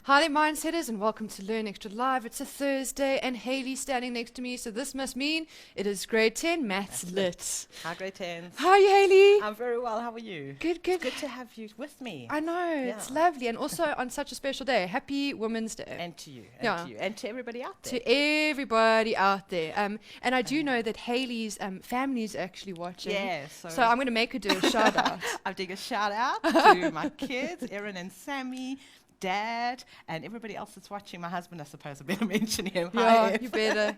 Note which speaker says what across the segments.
Speaker 1: Hi there, Mindsetters, and welcome to Learn Extra Live. It's a Thursday, and Haley's standing next to me, so this must mean it is grade 10 maths lit.
Speaker 2: Hi, grade 10s.
Speaker 1: How are you, Haley?
Speaker 2: I'm very well. How are you?
Speaker 1: Good, good.
Speaker 2: It's good to have you with me.
Speaker 1: I know, it's lovely, and also on such a special day. Happy Women's Day.
Speaker 2: And to you,
Speaker 1: and
Speaker 2: to everybody out there.
Speaker 1: To everybody out there. And I do know that Haley's family is actually watching.
Speaker 2: Yeah,
Speaker 1: so I'm going to make her do a shout out.
Speaker 2: I'm doing a shout out to my kids, Erin and Sammy, Dad, and everybody else that's watching. My husband, I suppose I better mention him.
Speaker 1: Yeah, you better.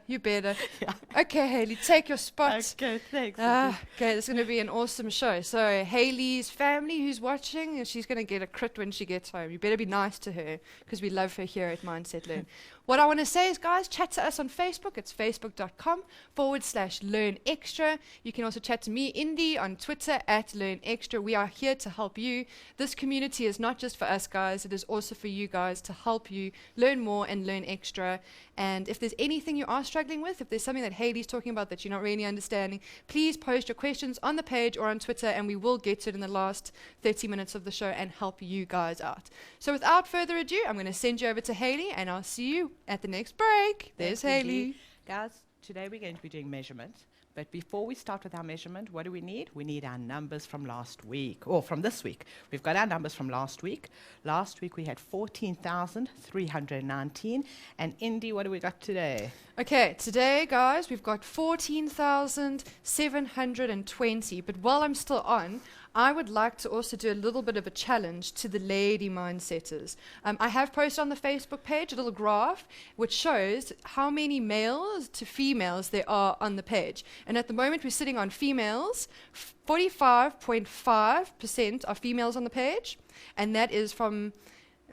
Speaker 2: Yeah.
Speaker 1: Okay, Haley, take your spot.
Speaker 2: Okay, thanks.
Speaker 1: Okay, this is going to be an awesome show. So Haley's family who's watching, she's going to get a crit when she gets home. You better be nice to her because we love her here at Mindset Learn. What I want to say is, guys, chat to us on Facebook. It's facebook.com/Learn Extra. You can also chat to me, Indy, on Twitter @Learn Extra. We are here to help you. This community is not just for us, guys. It is also for you guys to help you learn more and learn extra. And if there's anything you are struggling with, if there's something that Haley's talking about that you're not really understanding, please post your questions on the page or on Twitter, and we will get to it in the last 30 minutes of the show and help you guys out. So without further ado, I'm going to send you over to Haley, and I'll see you at the next break. There's Haley.
Speaker 2: Guys, today we're going to be doing measurements. But before we start with our measurement, what do we need? We need our numbers from last week, or from this week. We've got our numbers from last week. Last week we had 14,319. And Indy, what do we got today?
Speaker 1: Okay, today, guys, we've got 14,720. But while I'm still on, I would like to also do a little bit of a challenge to the lady mindsetters. I have posted on the Facebook page a little graph which shows how many males to females there are on the page. And at the moment we're sitting on females. 45.5% are females on the page. And that is from,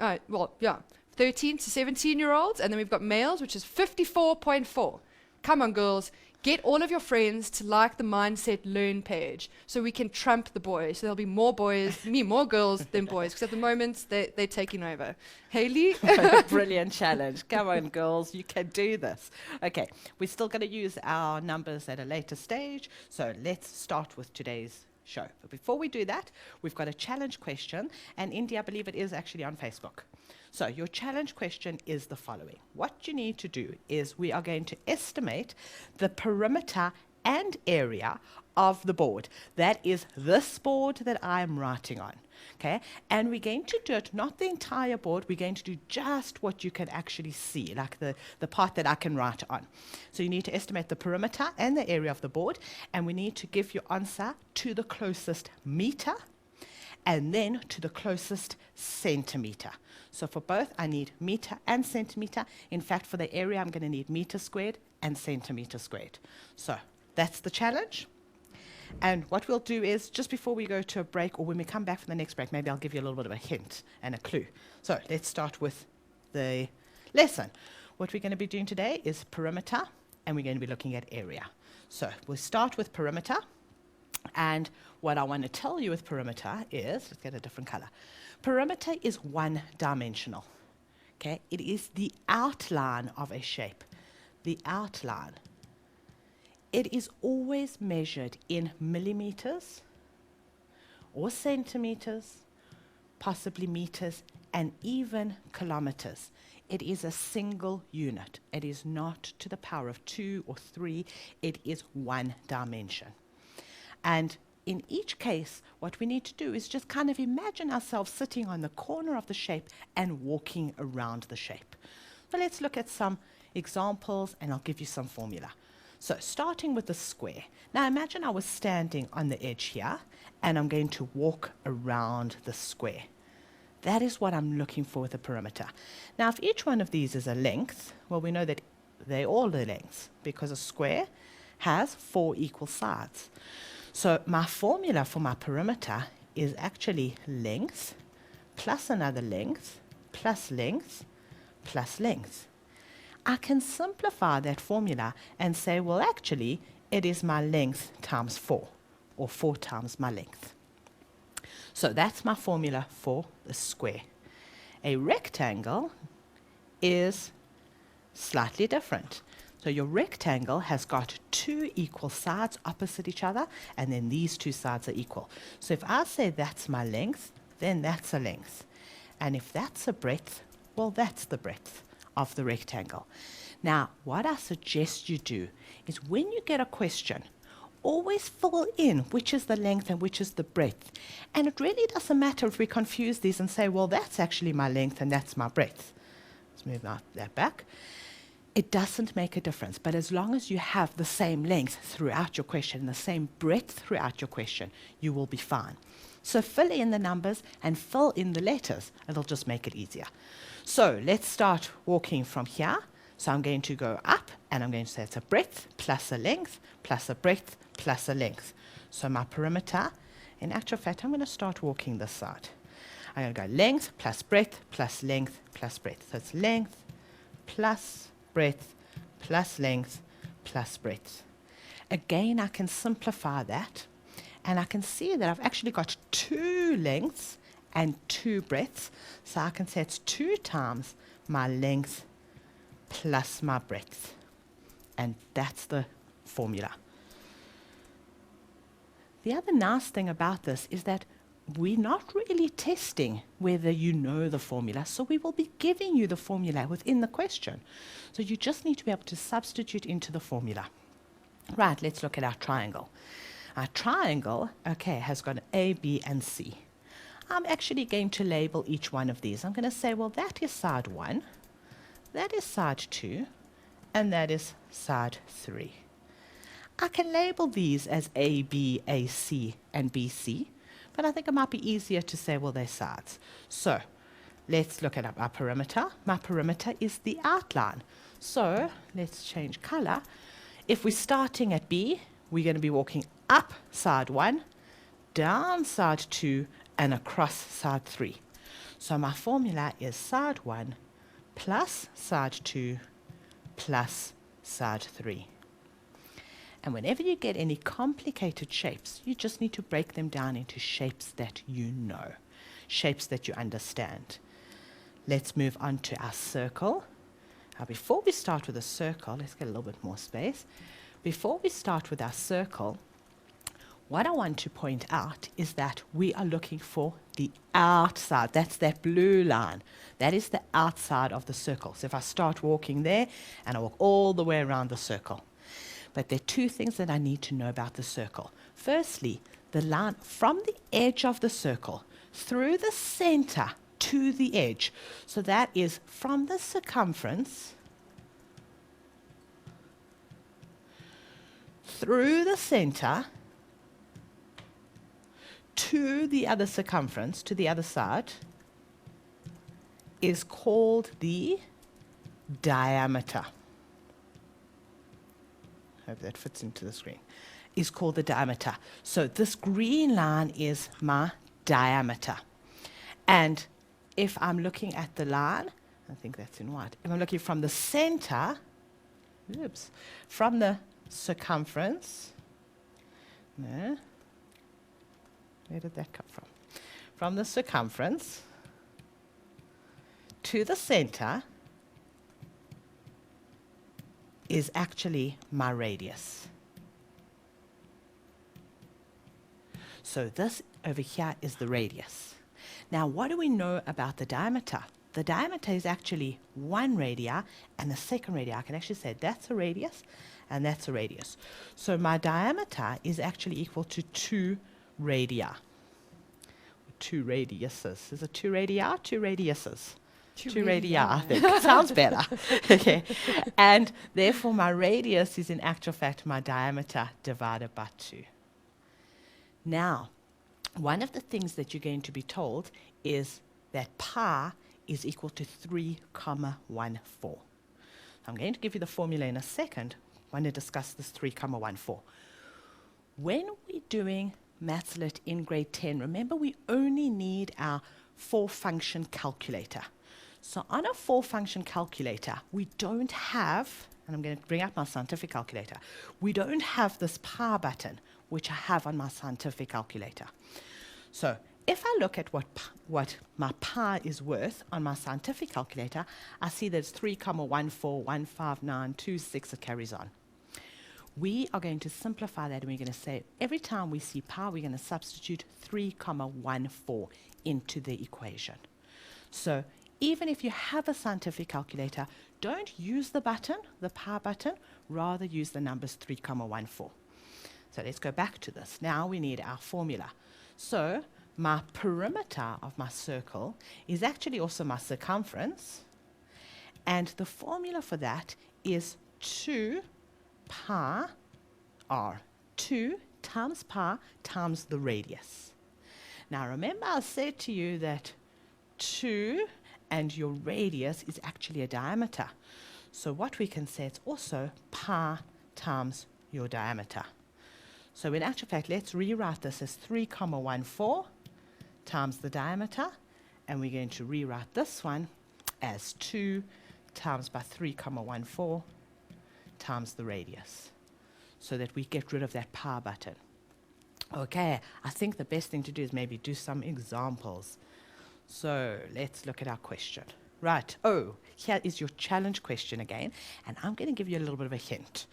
Speaker 1: 13 to 17-year-olds. And then we've got males, which is 54.4. Come on, girls. Get all of your friends to like the Mindset Learn page so we can trump the boys. So there'll be more boys, more girls than boys, because at the moment they're taking over. Haley?
Speaker 2: Brilliant challenge. Come on, girls, you can do this. Okay, we're still going to use our numbers at a later stage, so let's start with today's show. But before we do that, we've got a challenge question, and Indy, I believe it is actually on Facebook. So your challenge question is the following. What you need to do is we are going to estimate the perimeter and area of the board. That is this board that I'm writing on. Okay, and we're going to do it, not the entire board, we're going to do just what you can actually see, like the part that I can write on. So you need to estimate the perimeter and the area of the board, and we need to give your answer to the closest meter, and then to the closest centimeter. So for both, I need meter and centimeter. In fact, for the area, I'm going to need meter squared and centimeter squared. So that's the challenge. And what we'll do is, just before we go to a break, or when we come back from the next break, maybe I'll give you a little bit of a hint and a clue. So let's start with the lesson. What we're going to be doing today is perimeter, and we're going to be looking at area. So we'll start with perimeter. And what I want to tell you with perimeter is, let's get a different color. Perimeter is one-dimensional. Okay, it is the outline of a shape. The outline. It is always measured in millimeters or centimeters, possibly meters, and even kilometers. It is a single unit. It is not to the power of 2 or 3. It is one dimension. And in each case, what we need to do is just kind of imagine ourselves sitting on the corner of the shape and walking around the shape. So let's look at some examples, and I'll give you some formula. So starting with the square. Now imagine I was standing on the edge here, and I'm going to walk around the square. That is what I'm looking for with the perimeter. Now if each one of these is a length, well, we know that they're all the lengths, because a square has 4 equal sides. So my formula for my perimeter is actually length plus another length plus length plus length. I can simplify that formula and say, well, actually, it is my length times 4, or 4 times my length. So that's my formula for the square. A rectangle is slightly different. So your rectangle has got 2 equal sides opposite each other, and then these 2 sides are equal. So if I say that's my length, then that's a length. And if that's a breadth, well, that's the breadth of the rectangle. Now, what I suggest you do is when you get a question, always fill in which is the length and which is the breadth. And it really doesn't matter if we confuse these and say, well, that's actually my length and that's my breadth. Let's move that back. It doesn't make a difference, but as long as you have the same length throughout your question, the same breadth throughout your question, you will be fine. So fill in the numbers and fill in the letters. It'll just make it easier. So let's start walking from here. So I'm going to go up, and I'm going to say it's a breadth plus a length plus a breadth plus a length. So my perimeter, in actual fact, I'm going to start walking this side. I'm going to go length plus breadth plus length plus breadth. So it's length plus breadth plus length plus breadth. Again, I can simplify that, and I can see that I've actually got 2 lengths and 2 breadths. So I can say it's 2 times my length plus my breadth. And that's the formula. The other nice thing about this is that we're not really testing whether you know the formula, so we will be giving you the formula within the question. So you just need to be able to substitute into the formula. Right, let's look at our triangle. Our triangle, okay, has got A, B, and C. I'm actually going to label each one of these. I'm going to say, well, that is side 1, that is side 2, and that is side 3. I can label these as A, B, A, C, and B, C, but I think it might be easier to say, well, they're sides. So let's look at our perimeter. My perimeter is the outline. So let's change color. If we're starting at B, we're going to be walking up side 1, down side 2, and across side 3. So my formula is side 1 plus side 2 plus side 3. And whenever you get any complicated shapes, you just need to break them down into shapes that you know, shapes that you understand. Let's move on to our circle. Now, before we start with a circle, let's get a little bit more space. Before we start with our circle, what I want to point out is that we are looking for the outside. That's that blue line. That is the outside of the circle. So if I start walking there, and I walk all the way around the circle. But there are 2 things that I need to know about the circle. Firstly, the line from the edge of the circle through the center to the edge. So that is from the circumference through the center to the other circumference, to the other side, is called the diameter. Hope that fits into the screen. Is called the diameter. So this green line is my diameter. And if I'm looking at the line, I think that's in white. If I'm looking from the center, from the circumference, no, where did that come from? From the circumference to the center is actually my radius. So this over here is the radius. Now, what do we know about the diameter? The diameter is actually 1 radii, and the second radii, I can actually say that's a radius, and that's a radius. So my diameter is actually equal to 2 radii. 2 radiuses. Is it 2 radii or 2 radiuses? 2 radii, I think. Sounds better. Okay. And therefore, my radius is in actual fact my diameter divided by 2. Now, one of the things that you're going to be told is that pi is equal to 3,14. I'm going to give you the formula in a second. I want to discuss this 3,14. When we're doing Maths Lit in grade 10, remember we only need our 4-function calculator. So on a 4-function calculator, we don't have, and I'm going to bring up my scientific calculator, we don't have this pi button, which I have on my scientific calculator. So if I look at what my pi is worth on my scientific calculator, I see that it's 3,14,159,26, it carries on. We are going to simplify that, and we're going to say every time we see pi, we're going to substitute 3,14 into the equation. So even if you have a scientific calculator, don't use the button, the power button, rather use the numbers 3,14. So let's go back to this. Now we need our formula. So my perimeter of my circle is actually also my circumference, and the formula for that is 2 pi r. 2 times pi times the radius. Now remember I said to you that 2 and your radius is actually a diameter. So what we can say, it's also pi times your diameter. So in actual fact, let's rewrite this as 3,14 times the diameter, and we're going to rewrite this one as 2 times by 3,14 times the radius, so that we get rid of that power button. Okay, I think the best thing to do is maybe do some examples. So let's look at our question. Right, oh, here is your challenge question again, and I'm going to give you a little bit of a hint.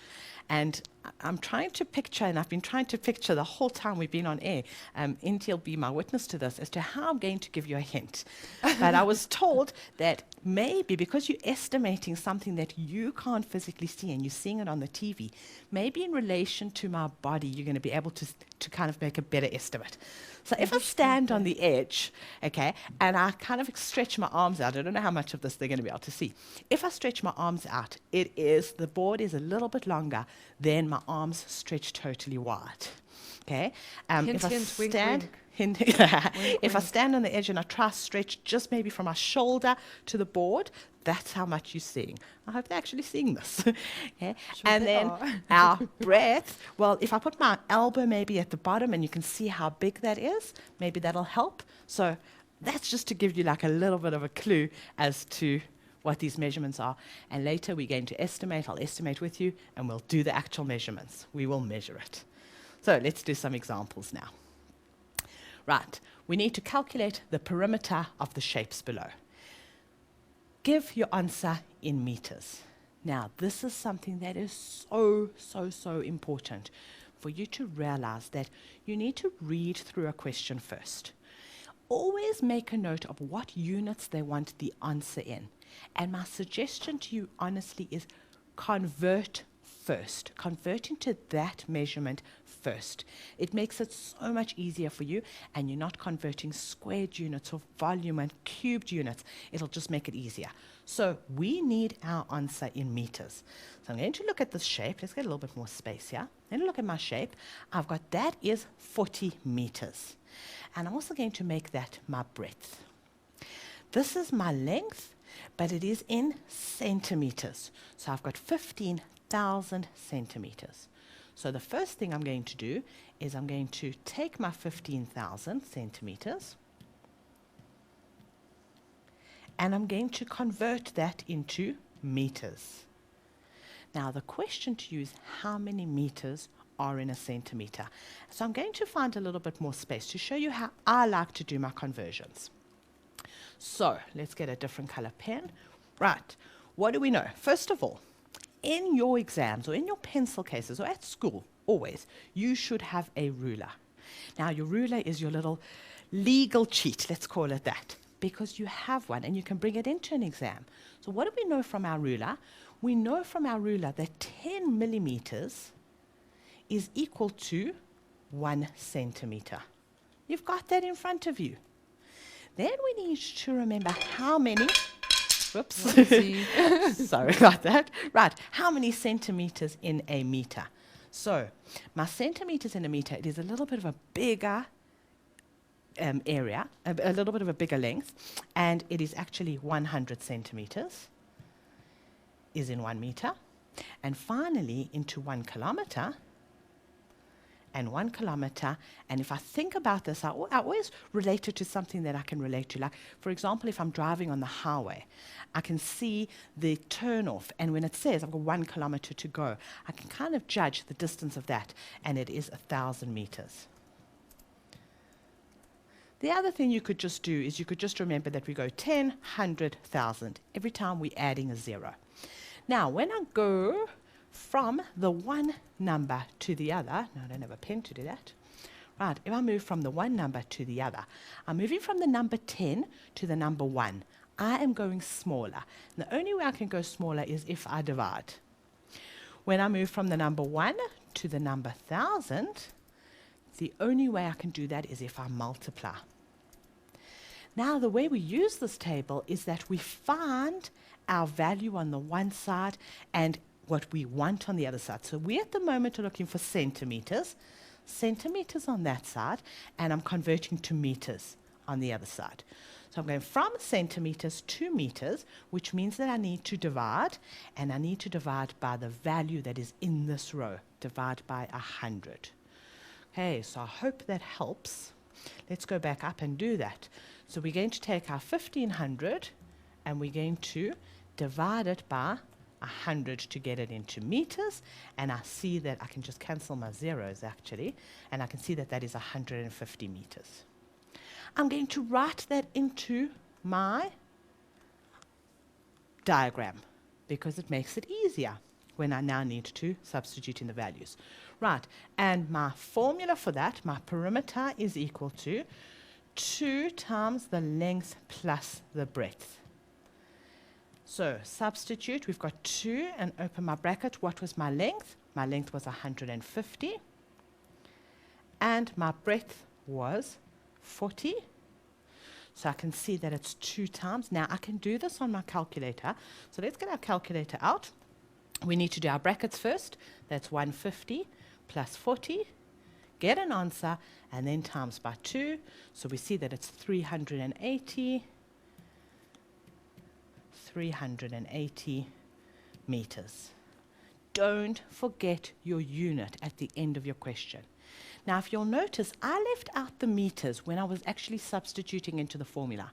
Speaker 2: And I'm trying to picture, and I've been trying to picture the whole time we've been on air, Inti will be my witness to this, as to how I'm going to give you a hint. But I was told that maybe because you're estimating something that you can't physically see and you're seeing it on the TV, maybe in relation to my body, you're going to be able to kind of make a better estimate. So if I stand on the edge, okay, and I kind of stretch my arms out, I don't know how much of this they're going to be able to see. If I stretch my arms out, the board is a little bit longer than my arms stretched totally wide. Okay?
Speaker 1: Hint,
Speaker 2: If I
Speaker 1: hint, wink,
Speaker 2: stand,
Speaker 1: wink.
Speaker 2: hint, if I stand on the edge and I try to stretch just maybe from my shoulder to the board, that's how much you're seeing. I hope they're actually seeing this. Okay?
Speaker 1: Sure
Speaker 2: And
Speaker 1: they
Speaker 2: then
Speaker 1: are.
Speaker 2: our breadth, well, if I put my elbow maybe at the bottom and you can see how big that is, maybe that'll help. So that's just to give you like a little bit of a clue as to what these measurements are. And later we're going to estimate, I'll estimate with you, and we'll do the actual measurements. We will measure it. So let's do some examples now. Right, we need to calculate the perimeter of the shapes below. Give your answer in meters. Now, this is something that is so important for you to realize that you need to read through a question first. Always make a note of what units they want the answer in. And my suggestion to you, honestly, is convert first. Convert into that measurement first. It makes it so much easier for you, and you're not converting squared units or volume and cubed units. It'll just make it easier. So we need our answer in meters. So I'm going to look at this shape. Let's get a little bit more space here. Then look at my shape. I've got that is 40 meters. And I'm also going to make that my breadth. This is my length, but it is in centimeters. So I've got 15,000 centimeters. So the first thing I'm going to do is I'm going to take my 15,000 centimeters and I'm going to convert that into meters. Now the question to you is how many meters are in a centimeter. So I'm going to find a little bit more space to show you how I like to do my conversions. So let's get a different color pen. Right, what do we know? First of all, in your exams or in your pencil cases or at school, always, you should have a ruler. Now, your ruler is your little legal cheat, let's call it that, because you have one and you can bring it into an exam. So what do we know from our ruler? We know from our ruler that 10 millimeters is equal to 1 centimeter. You've got that in front of you. Then we need to remember how many, whoops, sorry about that. Right, how many centimeters in a meter? So, my centimeters in a meter, it is a little bit of a bigger area, a little bit of a bigger length, and it is actually 100 centimeters is in 1 meter. And finally, into 1 kilometer, and 1 kilometer, and if I think about this, I always relate it to something that I can relate to. Like, for example, if I'm driving on the highway, I can see the turnoff, and when it says I've got 1 kilometer to go, I can kind of judge the distance of that, and it is 1,000 meters. The other thing you could just do is you could just remember that we go 10, 100, 1,000. Every time we're adding a 0. Now, when I go from the one number to the other, no, I don't have a pen to do that. Right, if I move from the one number to the other, I'm moving from the number 10 to the number 1. I am going smaller. And the only way I can go smaller is if I divide. When I move from the number 1 to the number 1,000, the only way I can do that is if I multiply. Now, the way we use this table is that we find our value on the one side and what we want on the other side. So we at the moment are looking for centimeters on that side, and I'm converting to meters on the other side. So I'm going from centimeters to meters, which means that I need to divide, and I need to divide by the value that is in this row. Divide by 100. Okay, so I hope that helps. Let's go back up and do that. So we're going to take our 1,500 and we're going to divide it by 100 to get it into meters, and I see that I can just cancel my zeros actually, and I can see that that is 150 meters. I'm going to write that into my diagram because it makes it easier when I now need to substitute in the values. Right, and my formula for that, my perimeter is equal to 2 times the length plus the breadth. So substitute, we've got 2 and open my bracket. What was my length? My length was 150 and my breadth was 40. So I can see that it's 2 times. Now I can do this on my calculator. So let's get our calculator out. We need to do our brackets first. That's 150 plus 40. Get an answer and then times by 2. So we see that it's 380 meters. Don't forget your unit at the end of your question. Now, if you'll notice, I left out the meters when I was actually substituting into the formula.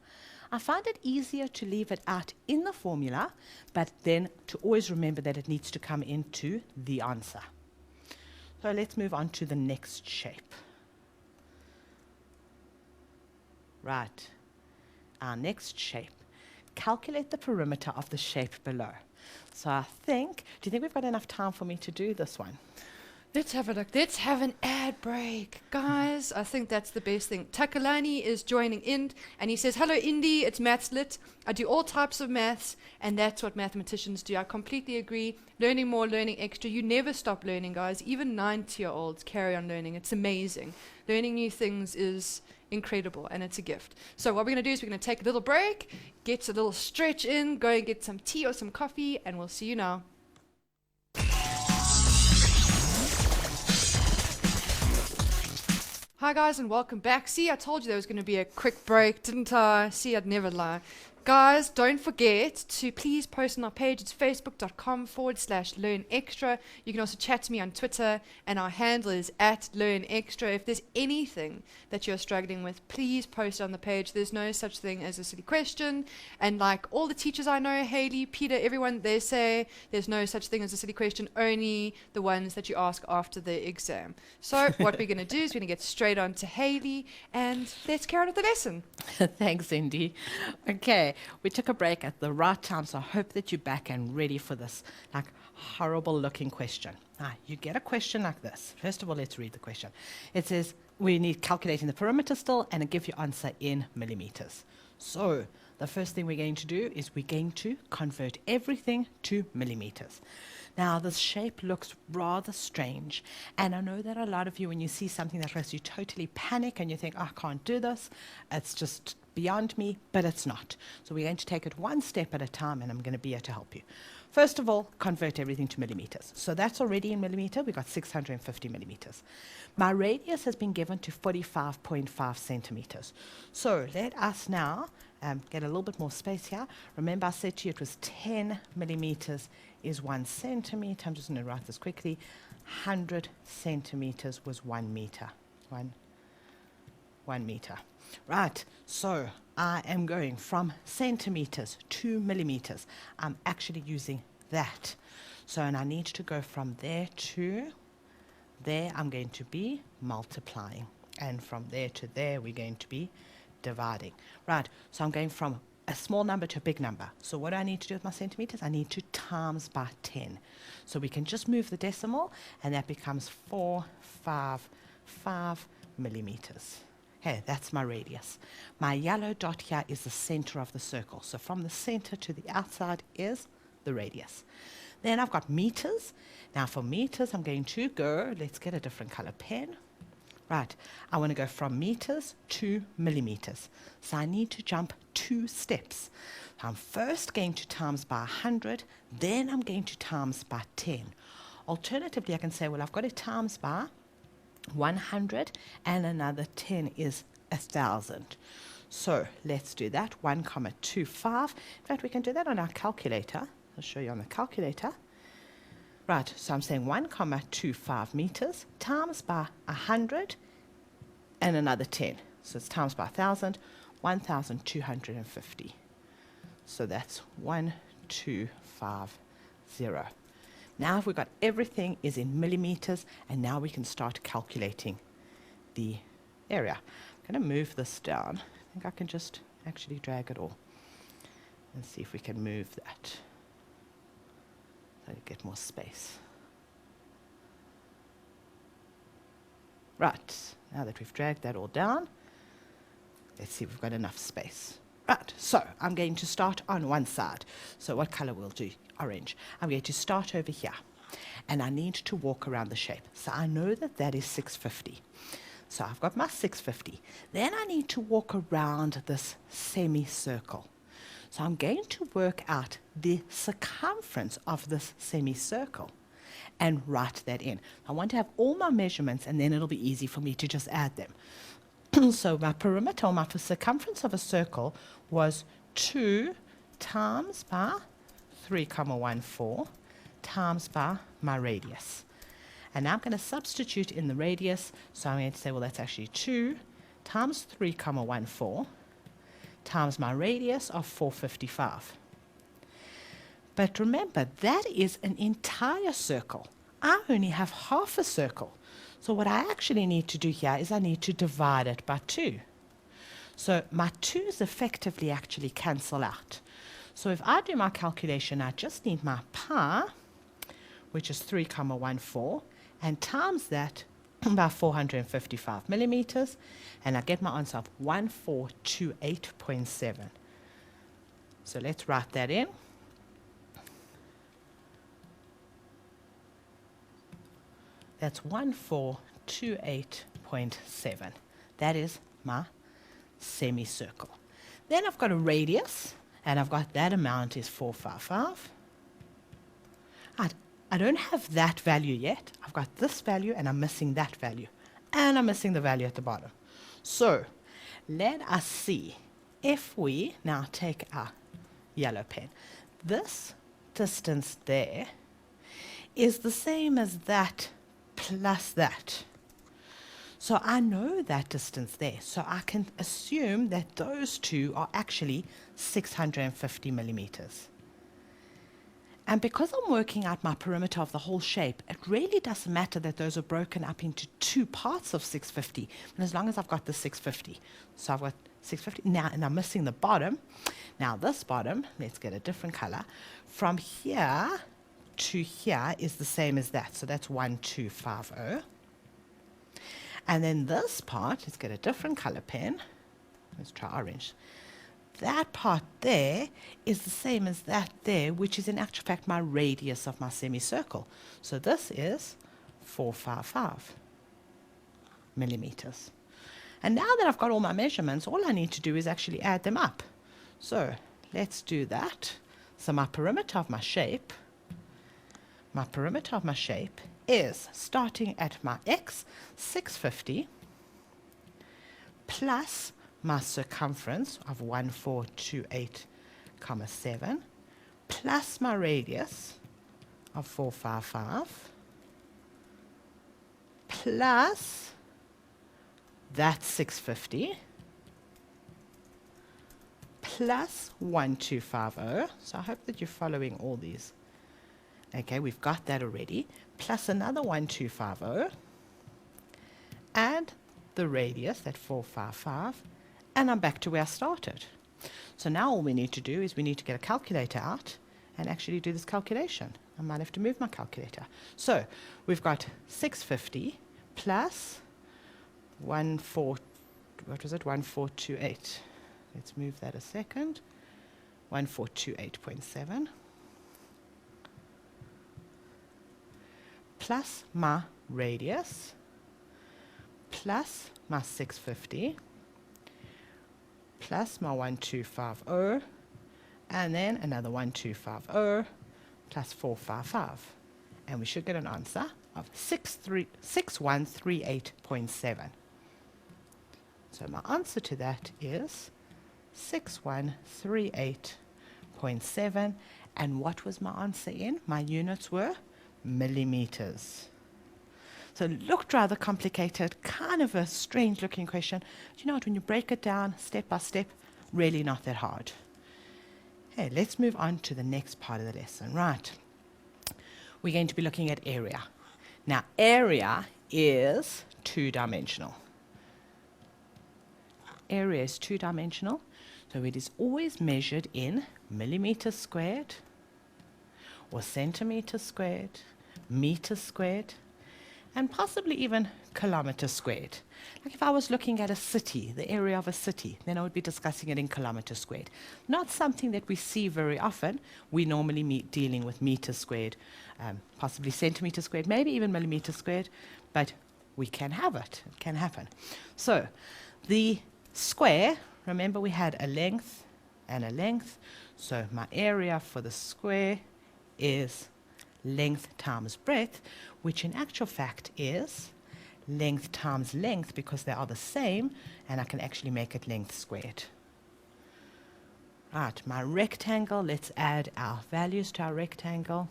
Speaker 2: I find it easier to leave it out in the formula, but then to always remember that it needs to come into the answer. So let's move on to the next shape. Right, our next shape. Calculate the perimeter of the shape below. So I think, do you think we've got enough time for me to do this one?
Speaker 1: Let's have a look. Let's have an ad break. Guys, I think that's the best thing. Takalani is joining in, and he says, hello, Indy, it's Maths Lit. I do all types of maths, and that's what mathematicians do. I completely agree. Learning more, learning extra. You never stop learning, guys. Even 90-year-olds carry on learning. It's amazing. Learning new things is incredible, and it's a gift. So what we're going to do is we're going to take a little break, get a little stretch in, go and get some tea or some coffee, and we'll see you now. Hi guys, and welcome back. See, I told you there was going to be a quick break, didn't I? See, I'd never lie. Guys, don't forget to please post on our page. It's facebook.com/learnextra. You can also chat to me on Twitter, and our handle is @learnextra. If there's anything that you're struggling with, please post it on the page. There's no such thing as a silly question. And like all the teachers I know, Haley, Peter, everyone, they say there's no such thing as a silly question, only the ones that you ask after the exam. So what we're going to do is we're going to get straight on to Haley, and let's carry on with the lesson.
Speaker 2: Thanks, Indy. Okay. We took a break at the right time, so I hope that you're back and ready for this like horrible looking question. You get a question like this. First of all, let's read the question. It says we need calculating the perimeter still, and it gives you answer in millimeters. So the first thing we're going to do is we're going to convert everything to millimeters. Now, this shape looks rather strange, and I know that a lot of you, when you see something like this, you totally panic and you think, oh, I can't do this. It's just beyond me, but it's not. So we're going to take it one step at a time, and I'm going to be here to help you. First of all, convert everything to millimeters. So that's already in millimeter. We've got 650 millimeters. My radius has been given to 45.5 centimeters. So let us now get a little bit more space here. Remember, I said to you it was 10 millimeters is 1 centimeter. I'm just going to write this quickly. 100 centimeters was 1 meter. 1 meter. Right, so I am going from centimeters to millimeters. I'm actually using that. So, and I need to go from there to there. I'm going to be multiplying. And from there to there, we're going to be dividing. Right, so I'm going from a small number to a big number. So what do I need to do with my centimeters? I need to times by 10. So we can just move the decimal, and that becomes 455 millimeters. Okay, that's my radius. My yellow dot here is the center of the circle. So from the center to the outside is the radius. Then I've got meters. Now for meters, I'm going to go, let's get a different color pen. Right, I want to go from meters to millimeters. So I need to jump 2 steps. I'm first going to times by 100, then I'm going to times by 10. Alternatively, I can say, well, I've got to times by 100 and another 10 is 1,000. So let's do that, 1,25. In fact, we can do that on our calculator. I'll show you on the calculator. Right, so I'm saying 1,25 meters times by 100 and another 10. So it's times by 1,000, 1,250. So that's 1,250. Now we've got everything is in millimeters, and now we can start calculating the area. I'm going to move this down. I think I can just actually drag it all and see if we can move that. So you get more space. Right, now that we've dragged that all down, let's see if we've got enough space. Right, so I'm going to start on one side. So what color will do? Orange. I'm going to start over here, and I need to walk around the shape. So I know that that is 650. So I've got my 650. Then I need to walk around this semicircle. So I'm going to work out the circumference of this semicircle and write that in. I want to have all my measurements, and then it'll be easy for me to just add them. So my perimeter, or my circumference of a circle, was 2 times by 3,14 times by my radius. And now I'm going to substitute in the radius. So I'm going to say, well, that's actually 2 times 3,14 times my radius of 455. But remember, that is an entire circle. I only have half a circle. So what I actually need to do here is I need to divide it by 2. So my 2's effectively actually cancel out. So if I do my calculation, I just need my pi, which is 3,14, and times that by 455 millimeters, and I get my answer of 1428.7. So let's write that in. That's 1428.7. That is my semicircle. Then I've got a radius, and I've got that amount is 455. I don't have that value yet. I've got this value, and I'm missing that value. And I'm missing the value at the bottom. So let us see if we now take our yellow pen. This distance there is the same as that plus that. So I know that distance there. So I can assume that those two are actually 650 millimeters. And because I'm working out my perimeter of the whole shape, it really doesn't matter that those are broken up into 2 parts of 650, but as long as I've got the 650. So I've got 650 now, and I'm missing the bottom. Now this bottom, let's get a different color. From here to here is the same as that, so that's 1250. And then this part, let's get a different color pen. Let's try orange. That part there is the same as that there, which is in actual fact my radius of my semicircle. So this is 455 millimeters. And now that I've got all my measurements, all I need to do is actually add them up. So let's do that. So my perimeter of my shape is starting at my x, 650, plus my circumference of 1428,7, plus my radius of 455, plus that 650, plus 1250. So I hope that you're following all these. Okay, we've got that already, plus another 1250, and the radius, that 455, and I'm back to where I started. So now all we need to do is we need to get a calculator out and actually do this calculation. I might have to move my calculator. So we've got 650 plus 1428.7 what was it? 1428. Let's move that a second. 1428.7 plus my radius plus my 650 plus my 1250 and then another 1250 plus 455. And we should get an answer of 6138.7. So my answer to that is 6138.7. And what was my answer in? My units were millimeters. So it looked rather complicated, kind of a strange looking question. Do you know what, when you break it down step by step, really not that hard. Okay, let's move on to the next part of the lesson. Right. We're going to be looking at area. Now, area is two-dimensional. Area is two-dimensional, so it is always measured in millimeters squared or centimeters squared, meters squared, and possibly even kilometers squared. Like if I was looking at a city, the area of a city, then I would be discussing it in kilometers squared. Not something that we see very often. We normally dealing with meters squared, possibly centimeters squared, maybe even millimeters squared, but we can have it. It can happen. So the square, remember we had a length and a length, so my area for the square is length times breadth, which in actual fact is length times length because they are the same, and I can actually make it length squared. Right, my rectangle, let's add our values to our rectangle.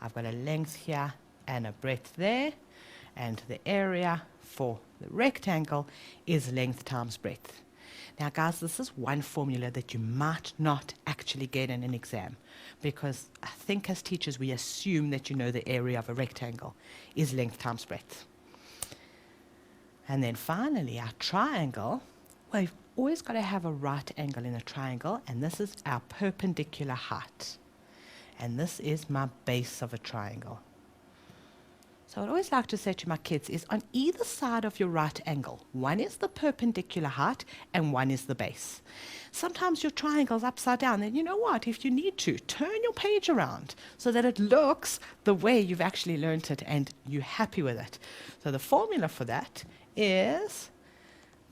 Speaker 2: I've got a length here and a breadth there, and the area for the rectangle is length times breadth. Now guys, this is one formula that you might not actually get in an exam, because I think as teachers we assume that you know the area of a rectangle is length times breadth. And then finally our triangle, well, we've always got to have a right angle in a triangle, and this is our perpendicular height. And this is my base of a triangle. So I'd always like to say to my kids is on either side of your right angle, one is the perpendicular height and one is the base. Sometimes your triangle's upside down, and you know what, if you need to, turn your page around so that it looks the way you've actually learnt it and you're happy with it. So the formula for that is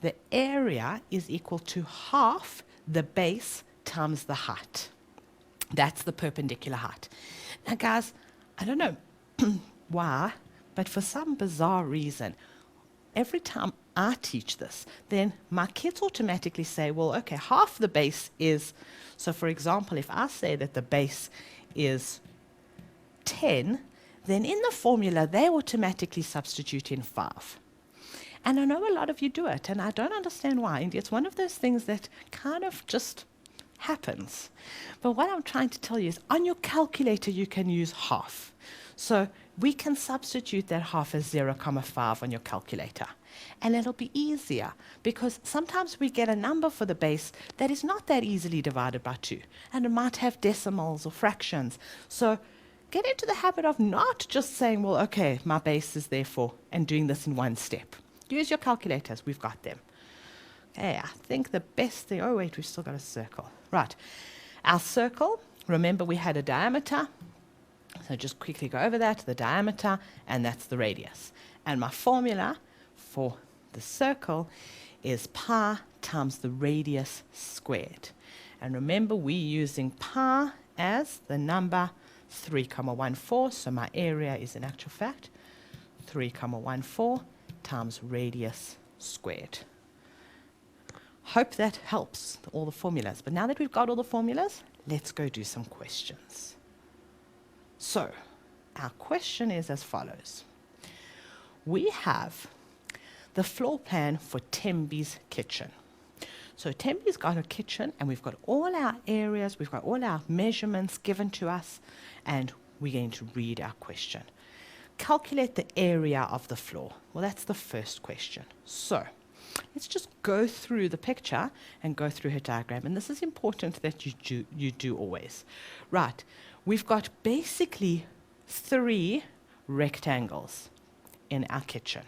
Speaker 2: the area is equal to half the base times the height. That's the perpendicular height. Now guys, I don't know why, but for some bizarre reason, every time I teach this, then my kids automatically say, well, okay, half the base is, so for example, if I say that the base is 10, then in the formula, they automatically substitute in 5. And I know a lot of you do it, and I don't understand why. And it's one of those things that kind of just happens. But what I'm trying to tell you is on your calculator, you can use half. So we can substitute that half as 0.5 on your calculator. And it'll be easier because sometimes we get a number for the base that is not that easily divided by 2. And it might have decimals or fractions. So get into the habit of not just saying, well, okay, my base is therefore, and doing this in one step. Use your calculators. We've got them. Okay, I think the best thing, oh wait, we've still got a circle. Right, our circle, remember we had a diameter. So just quickly go over that, the diameter, and that's the radius. And my formula for the circle is pi times the radius squared. And remember, we're using pi as the number 3,14, so my area is in actual fact 3,14 times radius squared. Hope that helps, all the formulas. But now that we've got all the formulas, let's go do some questions. So, our question is as follows. We have the floor plan for Tembi's kitchen. So Tembi's got a kitchen, and we've got all our areas, we've got all our measurements given to us, and we're going to read our question. Calculate the area of the floor. Well, that's the first question. So, let's just go through the picture and go through her diagram. And this is important that you do always. Right. We've got basically 3 rectangles in our kitchen.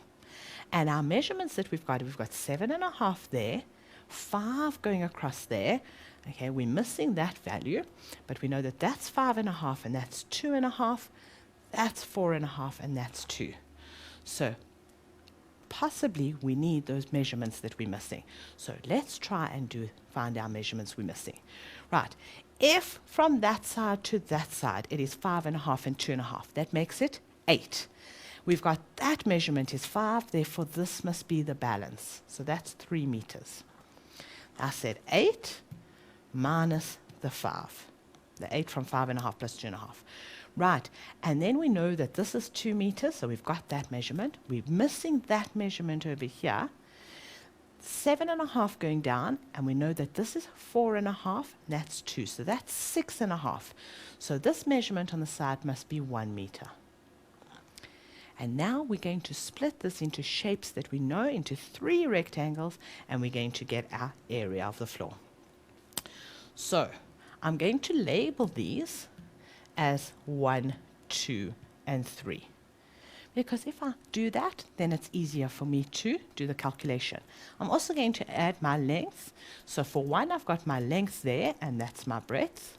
Speaker 2: And our measurements that we've got 7.5 there, 5 going across there. Okay, we're missing that value, but we know that that's 5.5 and that's 2.5, that's 4.5 and that's 2. So possibly we need those measurements that we're missing. So let's try and find our measurements we're missing. Right, if from that side to that side it is 5.5 and 2.5, that makes it 8. We've got that measurement is 5, therefore this must be the balance. So that's 3 meters. I said 8 minus the 5. The 8 from 5.5 plus 2.5. Right, and then we know that this is 2 meters, so we've got that measurement. We're missing that measurement over here. 7.5 going down, and we know that this is 4.5, and that's 2, so that's 6.5. So this measurement on the side must be 1 meter. And now we're going to split this into shapes that we know into 3 rectangles, and we're going to get our area of the floor. So I'm going to label these as 1, 2, and 3. Because if I do that, then it's easier for me to do the calculation. I'm also going to add my length. So for 1, I've got my length there, and that's my breadth.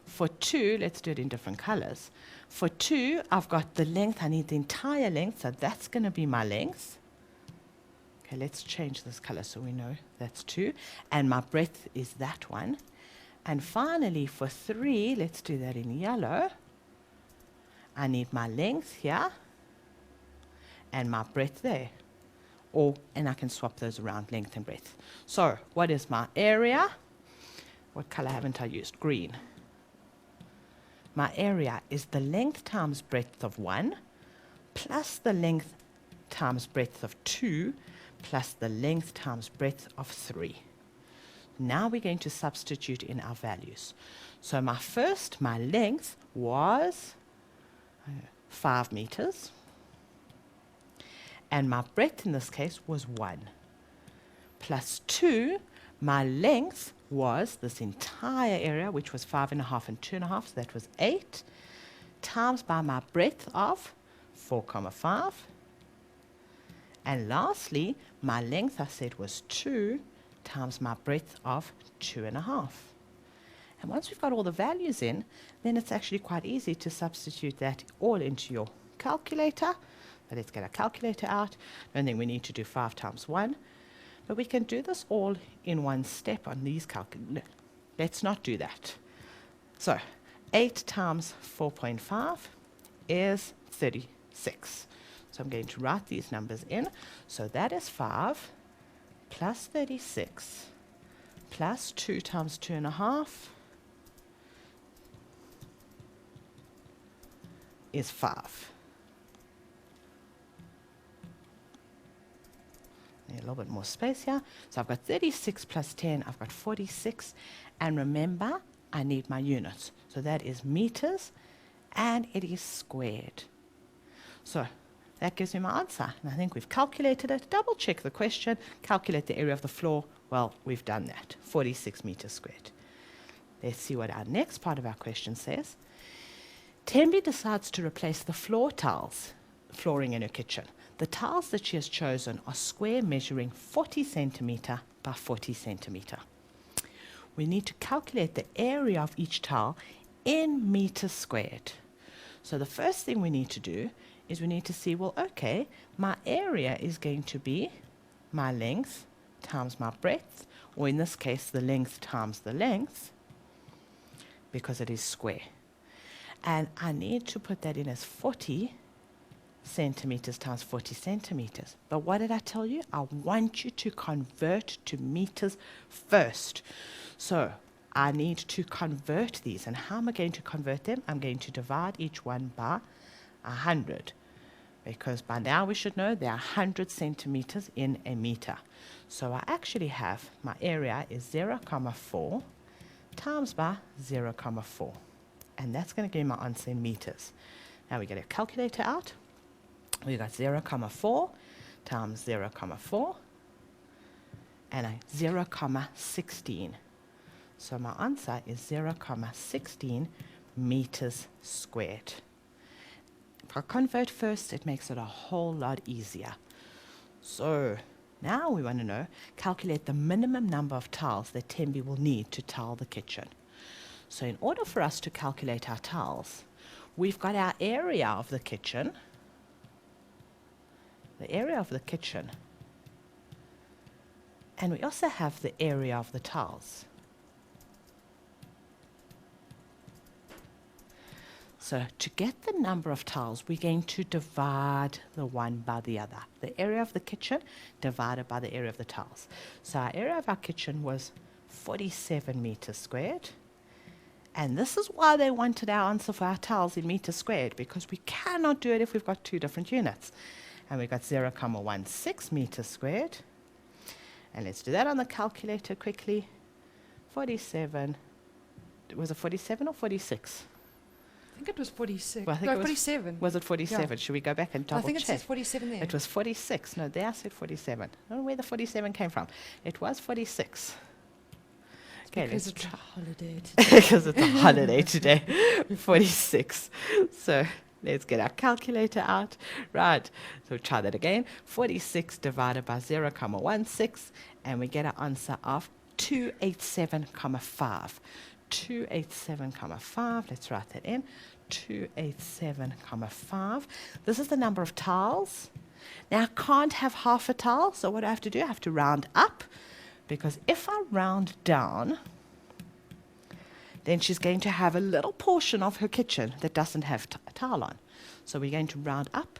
Speaker 2: For 2, let's do it in different colors. For 2, I've got the length. I need the entire length, so that's going to be my length. Okay, let's change this color so we know that's 2. And my breadth is that one. And finally, for 3, let's do that in yellow. I need my length here and my breadth there. And I can swap those around, length and breadth. So what is my area? What color haven't I used? Green. My area is the length times breadth of 1 plus the length times breadth of 2 plus the length times breadth of 3. Now we're going to substitute in our values. So my length was 5 meters. And my breadth in this case was 1. Plus 2, my length was this entire area, which was 5.5 and 2.5, so that was 8, times by my breadth of 4.5. And lastly, my length I said was 2 times my breadth of 2.5. And once we've got all the values in, then it's actually quite easy to substitute that all into your calculator. So let's get our calculator out. And then we need to do 5 times 1. But we can do this all in one step on these calculators. Let's not do that. So 8 times 4.5 is 36. So I'm going to write these numbers in. So that is 5 plus 36 plus 2 times 2.5 is 5. A little bit more space here. So I've got 36 plus 10, I've got 46. And remember, I need my units. So that is meters, and it is squared. So that gives me my answer. And I think we've calculated it. Double check the question, calculate the area of the floor. Well, we've done that, 46 meters squared. Let's see what our next part of our question says. Tembi decides to replace the flooring in her kitchen. The tiles that she has chosen are square measuring 40 centimeter by 40 centimeter. We need to calculate the area of each tile in meters squared. So the first thing we need to do is we need to see, well, okay, my area is going to be my length times my breadth, or in this case, the length times the length, because it is square. And I need to put that in as 40 centimeters times 40 centimeters. But what did I tell you? I want you to convert to meters first. So I need to convert these. And how am I going to convert them? I'm going to divide each one by 100. Because by now we should know there are 100 centimeters in a meter. So I actually have my area is 0.4 times by 0.4. And that's going to give me my answer in meters. Now we get a calculator out. We got 0.4 times 0.4 and a 0.16. So my answer is 0.16 meters squared. If I convert first, it makes it a whole lot easier. So now we want to know, calculate the minimum number of tiles that Tembi will need to tile the kitchen. So in order for us to calculate our tiles, we've got our area of the kitchen, and we also have the area of the tiles. So to get the number of tiles, we're going to divide the one by the other. The area of the kitchen divided by the area of the tiles. So our area of our kitchen was 47 meters squared. And this is why they wanted our answer for our tiles in meters squared, because we cannot do it if we've got two different units. And we've got 0.16 meters squared. And let's do that on the calculator quickly. 47, was it 47 or 46?
Speaker 1: I think it was 46.
Speaker 2: Well, I think
Speaker 1: no,
Speaker 2: it was
Speaker 1: 47.
Speaker 2: Was it 47?
Speaker 1: Yeah.
Speaker 2: Should we go back and double
Speaker 1: I think
Speaker 2: check?
Speaker 1: it says 47 there.
Speaker 2: It was 46. No, there I said 47. I don't know where the 47 came from. It was 46. Okay,
Speaker 1: because
Speaker 2: let's
Speaker 1: it's a
Speaker 2: try.
Speaker 1: holiday today.
Speaker 2: Because it's a holiday today. 46. So let's get our calculator out. Right. So try that again. 46 divided by 0.16, and we get an answer of 287.5. 287.5. Let's write that in. 287.5. This is the number of tiles. Now I can't have half a tile, so what do I have to do? I have to round up, because if I round down, then she's going to have a little portion of her kitchen that doesn't have a tile on. So we're going to round up,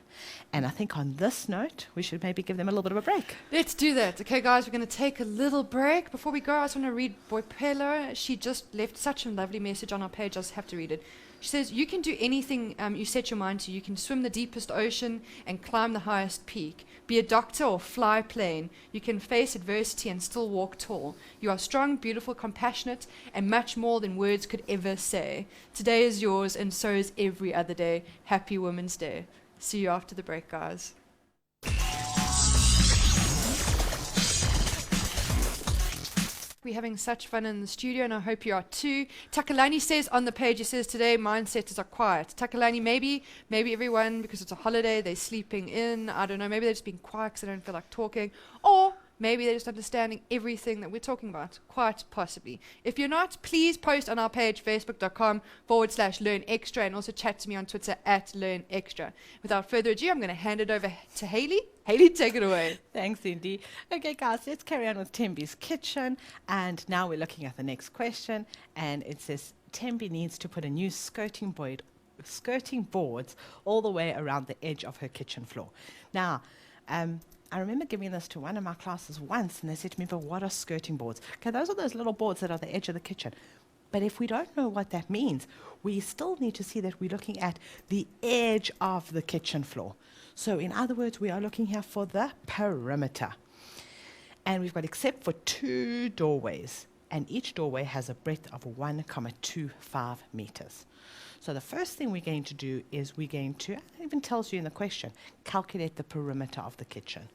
Speaker 2: and I think on this note, we should maybe give them a little bit of a break.
Speaker 1: Let's do that. Okay, guys, we're going to take a little break. Before we go, I just want to read Boipelo. She just left such a lovely message on our page. I just have to read it. She says, you can do anything you set your mind to. You can swim the deepest ocean and climb the highest peak. Be a doctor or fly plane. You can face adversity and still walk tall. You are strong, beautiful, compassionate, and much more than words could ever say. Today is yours, and so is every other day. Happy Women's Day. See you after the break, guys. We're having such fun in the studio, and I hope you are too. Takalani says on the page, he says, today mindsetters are quiet. Takalani, maybe everyone, because it's a holiday, they're sleeping in. I don't know, maybe they're just being quiet because they don't feel like talking. Or maybe they're just understanding everything that we're talking about, quite possibly. If you're not, please post on our page, facebook.com/Learn Extra, and also chat to me on Twitter @LearnExtra. Without further ado, I'm going to hand it over to Haley. Haley, take it away.
Speaker 2: Thanks, Cindy. Okay, guys, let's carry on with Tembi's kitchen. And now we're looking at the next question. And it says, Tembi needs to put a new skirting boards all the way around the edge of her kitchen floor. Now, I remember giving this to one of my classes once, and they said to me, but what are skirting boards? Okay, those are those little boards that are the edge of the kitchen. But if we don't know what that means, we still need to see that we're looking at the edge of the kitchen floor. So in other words, we are looking here for the perimeter. And we've got except for 2 doorways, and each doorway has a breadth of 1.25 meters. So the first thing we're going to do is we're going to, it even tells you in the question, calculate the perimeter of the kitchen.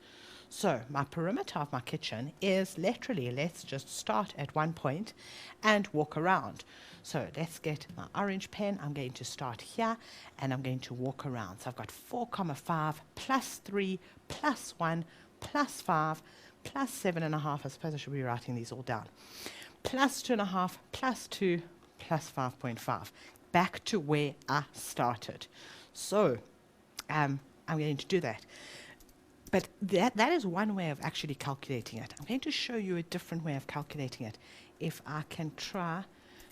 Speaker 2: So my perimeter of my kitchen is literally, let's just start at one point and walk around. So let's get my orange pen. I'm going to start here and I'm going to walk around. So I've got 4.5 plus 3 plus 1 plus 5 plus 7.5. I suppose I should be writing these all down. Plus 2.5 plus 2 plus 5.5. Back to where I started. So I'm going to do that. But that is one way of actually calculating it. I'm going to show you a different way of calculating it. If I can try,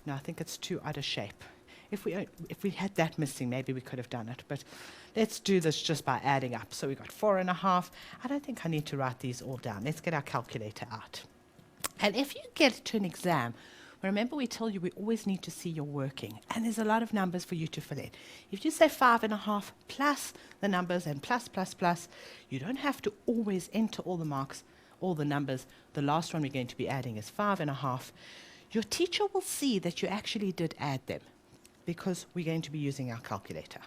Speaker 2: no, I think it's too out of shape. If we had that missing, maybe we could have done it. But let's do this just by adding up. So we've got 4.5. I don't think I need to write these all down. Let's get our calculator out. And if you get to an exam, remember we tell you we always need to see your working. And there's a lot of numbers for you to fill in. If you say 5.5 plus the numbers and plus, you don't have to always enter all the marks, all the numbers. The last one we're going to be adding is 5.5. Your teacher will see that you actually did add them because we're going to be using our calculator.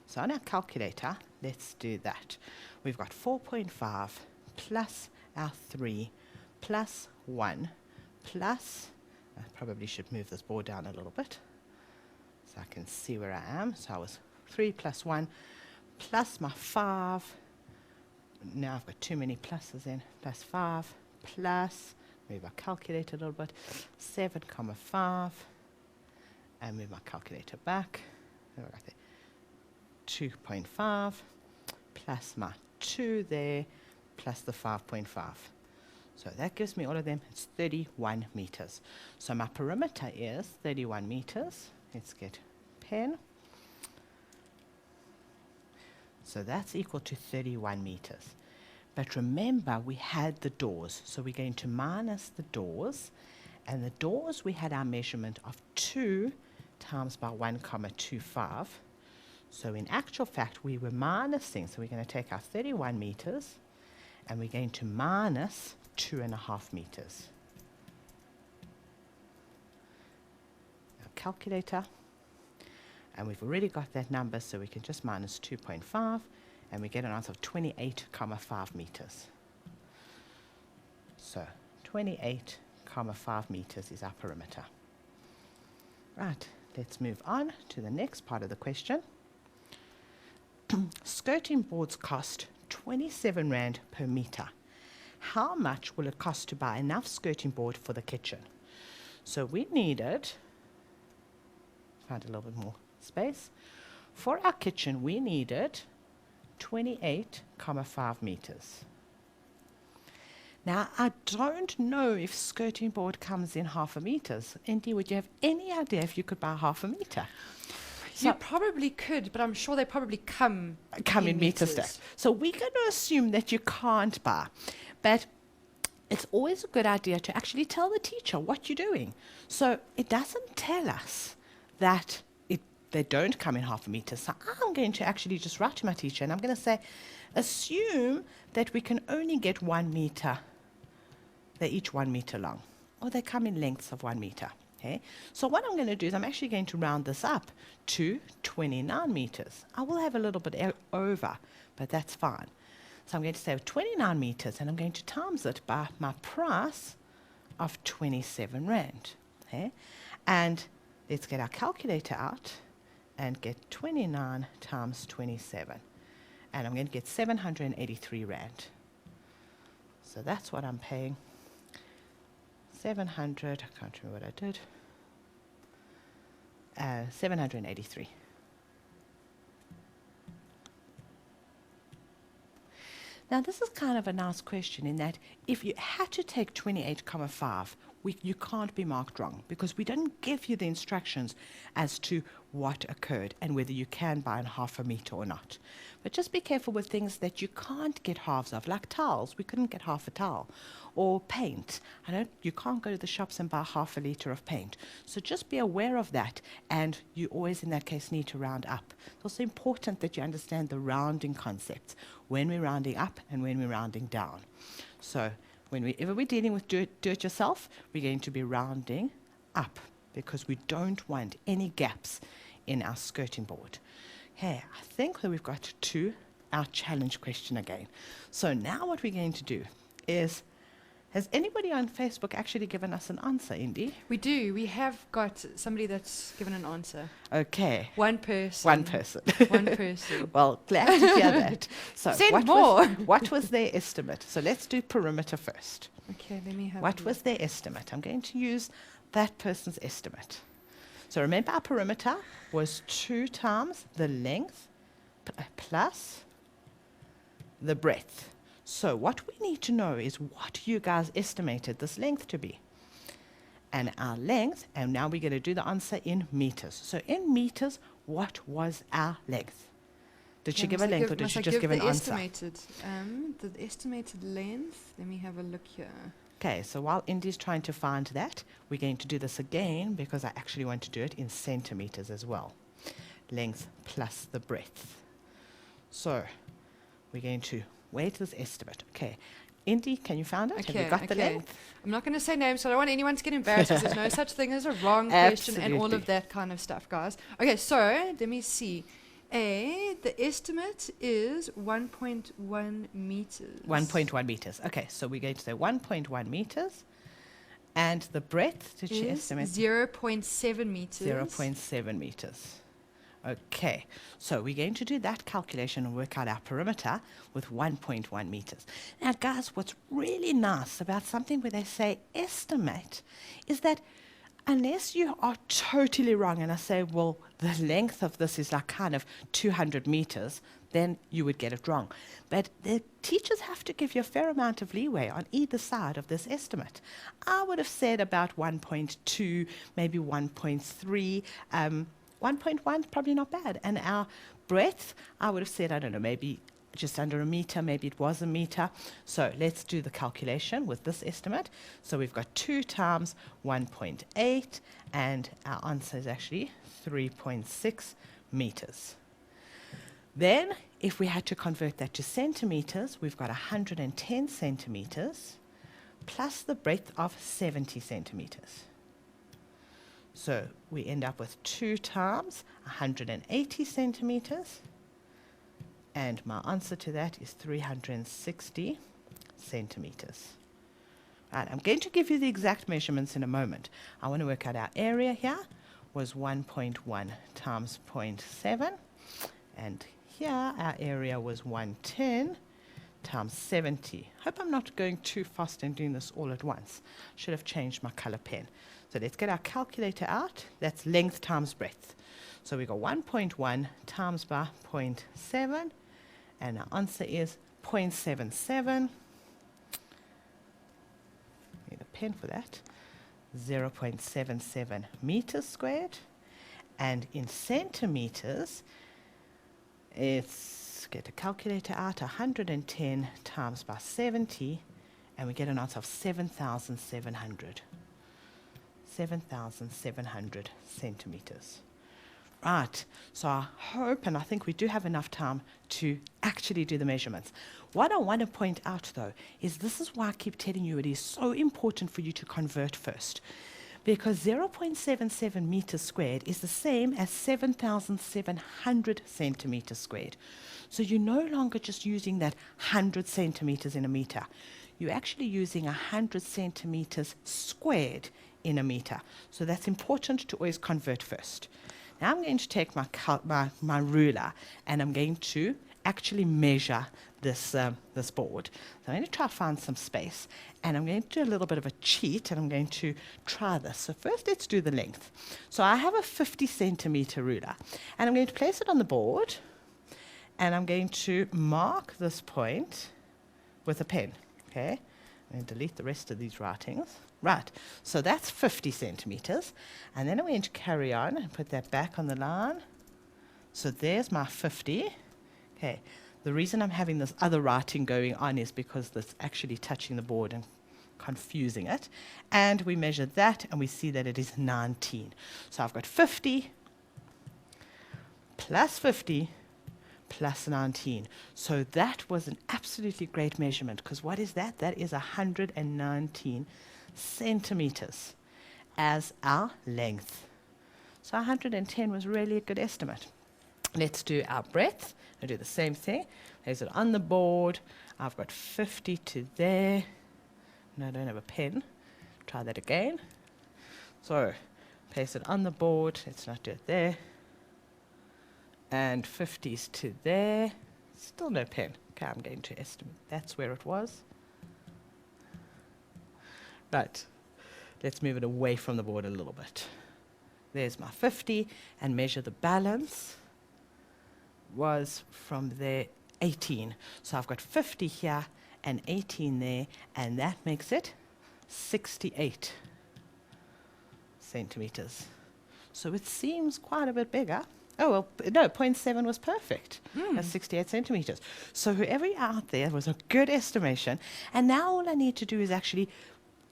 Speaker 2: So on our calculator, let's do that. We've got 4.5 plus our 3 plus 1 plus, I probably should move this board down a little bit so I can see where I am. So I was 3 plus 1 plus my 5 now I've got too many pluses in. Plus 5, plus, move my calculator a little bit, 7, comma 5, and move my calculator back. 2.5, plus my 2 there, plus the 5.5. So that gives me all of them. It's 31 meters. So my perimeter is 31 meters. Let's get pen. So that's equal to 31 meters. But remember, we had the doors. So we're going to minus the doors. And the doors, we had our measurement of 2 times by 1,25. So in actual fact, we were minusing. So we're going to take our 31 meters, and we're going to minus 2.5 meters. Our calculator. And we've already got that number, so we can just minus 2.5, and we get an answer of 28,5 meters. So 28,5 meters is our perimeter. Right, let's move on to the next part of the question. Skirting boards cost 27 Rand per meter. How much will it cost to buy enough skirting board for the kitchen? So we needed, find a little bit more space. For our kitchen, we needed 28,5 meters. Now, I don't know if skirting board comes in 0.5 meters. Indy, would you have any idea if you could buy 0.5 meter?
Speaker 1: You probably could, but I'm sure they probably come
Speaker 2: in meter stack. So we're going to assume that you can't buy. But it's always a good idea to actually tell the teacher what you're doing. So it doesn't tell us that they don't come in 0.5 meter. So I'm going to actually just write to my teacher, and I'm going to say, assume that we can only get 1 meter. They're each 1 meter long, or they come in lengths of 1 meter. Okay? So what I'm going to do is I'm actually going to round this up to 29 meters. I will have a little bit over, but that's fine. So I'm going to say 29 meters, and I'm going to times it by my price of 27 Rand. Okay? And let's get our calculator out and get 29 times 27. And I'm going to get 783 Rand. So that's what I'm paying. 700, I can't remember what I did. 783. Now this is kind of a nice question in that if you had to take 28,5, you can't be marked wrong because we didn't give you the instructions as to what occurred and whether you can buy in 0.5 meter or not. But just be careful with things that you can't get halves of, like towels. We couldn't get half a towel. Or paint. You can't go to the shops and buy 0.5 liter of paint. So just be aware of that, and you always, in that case, need to round up. It's also important that you understand the rounding concepts, when we're rounding up and when we're rounding down. So whenever we're dealing with do-it-yourself, we're going to be rounding up because we don't want any gaps in our skirting board. Okay, I think that we've got to our challenge question again. So now what we're going to do is, has anybody on Facebook actually given us an answer, Indy?
Speaker 1: We do. We have got somebody that's given an answer.
Speaker 2: Okay.
Speaker 1: One person.
Speaker 2: One person.
Speaker 1: One person.
Speaker 2: Well, glad to hear that. So
Speaker 1: Send more.
Speaker 2: What was their estimate? So let's do perimeter first.
Speaker 1: Okay, let me have
Speaker 2: What was their estimate? I'm going to use that person's estimate. So remember, our perimeter was 2 times the length plus the breadth. So what we need to know is what you guys estimated this length to be. And our length, and now we're going to do the answer in meters. So in meters, what was our length? Did she give a length or did she just give an answer?
Speaker 1: The estimated length, let me have a look here.
Speaker 2: Okay, so while Indy's trying to find that, we're going to do this again because I actually want to do it in centimeters as well. Length plus the breadth. So we're going to wait this estimate. Okay, Indy, can you find it?
Speaker 1: Okay,
Speaker 2: have you got the length?
Speaker 1: I'm not going to say names, so I don't want anyone to get embarrassed because there's no such thing as a wrong question and all of that kind of stuff, guys. Okay, so let me see. The estimate is 1.1 meters.
Speaker 2: 1.1 meters. Okay, so we're going to say 1.1 meters. And the breadth, did she estimate?
Speaker 1: 0.7 meters.
Speaker 2: 0.7 meters. Okay, so we're going to do that calculation and work out our perimeter with 1.1 meters. Now, guys, what's really nice about something where they say estimate is that unless you are totally wrong and I say, well, the length of this is like kind of 200 meters, then you would get it wrong. But the teachers have to give you a fair amount of leeway on either side of this estimate. I would have said about 1.2, maybe 1.3. 1.1 is probably not bad. And our breadth, I would have said, I don't know, maybe just under a meter, maybe it was a meter. So let's do the calculation with this estimate. So we've got 2 times 1.8, and our answer is actually 3.6 meters. Then, if we had to convert that to centimeters, we've got 110 centimeters plus the breadth of 70 centimeters. So we end up with 2 times 180 centimeters, and my answer to that is 360 centimeters. Right, I'm going to give you the exact measurements in a moment. I want to work out our area here was 1.1 times 0.7, and here our area was 110 times 70. Hope I'm not going too fast and doing this all at once. Should have changed my color pen. So let's get our calculator out. That's length times breadth. So we got 1.1 times by 0.7, and our answer is 0.77. Need a pen for that. 0.77 meters squared. And in centimeters, it's get a calculator out, 110 times by 70, and we get an answer of 7,700. 7,700 centimeters. Right, so I hope, and I think we do have enough time to actually do the measurements. What I want to point out, though, is this is why I keep telling you it is so important for you to convert first. Because 0.77 meters squared is the same as 7,700 centimeters squared. So you're no longer just using that 100 centimeters in a meter. You're actually using 100 centimeters squared in a meter. So that's important to always convert first. Now I'm going to take my ruler, and I'm going to actually measure this board. So I'm going to try to find some space, and I'm going to do a little bit of a cheat, and I'm going to try this. So first let's do the length. So I have a 50 centimeter ruler, and I'm going to place it on the board, and I'm going to mark this point with a pen. Okay, I'm going to delete the rest of these writings. Right, so that's 50 centimeters, and then I'm going to carry on and put that back on the line. So there's my 50. Okay, the reason I'm having this other writing going on is because that's actually touching the board and confusing it. And we measure that, and we see that it is 19. So I've got 50 plus 50 plus 19. So that was an absolutely great measurement, because what is that? That is 119 centimeters as our length. So 110 was really a good estimate. Let's do our breadth. I'll do the same thing. There's it on the board. I've got 50 to there. No, I don't have a pen. Try that again. So place it on the board. Let's not do it there. And 50's to there. Still no pen. Okay, I'm going to estimate. That's where it was. Right, let's move it away from the board a little bit. There's my 50, and measure the balance was from there 18. So I've got 50 here and 18 there, and that makes it 68 centimeters. So it seems quite a bit bigger. Oh, well, no, 0.7 was perfect. That's 68 centimeters. So whoever out there was a good estimation. And now all I need to do is actually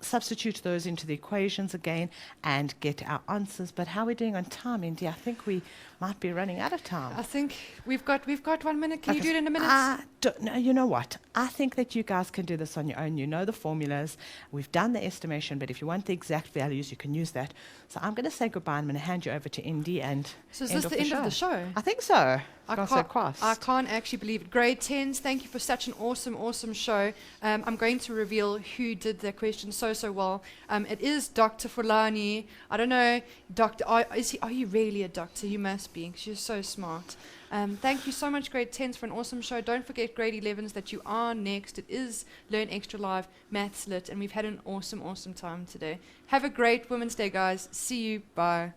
Speaker 2: substitute those into the equations again and get our answers. But how are we doing on time, Indy? I think we might be running out of time.
Speaker 1: I think we've got 1 minute. Can you do it in a minute?
Speaker 2: No, you know what? I think that you guys can do this on your own. You know the formulas. We've done the estimation, but if you want the exact values, you can use that. So I'm going to say goodbye. I'm going to hand you over to Indy and
Speaker 1: So is this the end of the show?
Speaker 2: I think so.
Speaker 1: I can't actually believe it. Grade 10s, thank you for such an awesome show. I'm going to reveal who did the question. So so well. It is Dr. Fulani. I don't know, Doctor. Are you really a doctor? You must be, 'cause you're so smart. Thank you so much, grade 10s, for an awesome show. Don't forget, grade 11s, that you are next. It is Learn Extra Live, Maths Lit, and we've had an awesome time today. Have a great Women's Day, guys. See you. Bye.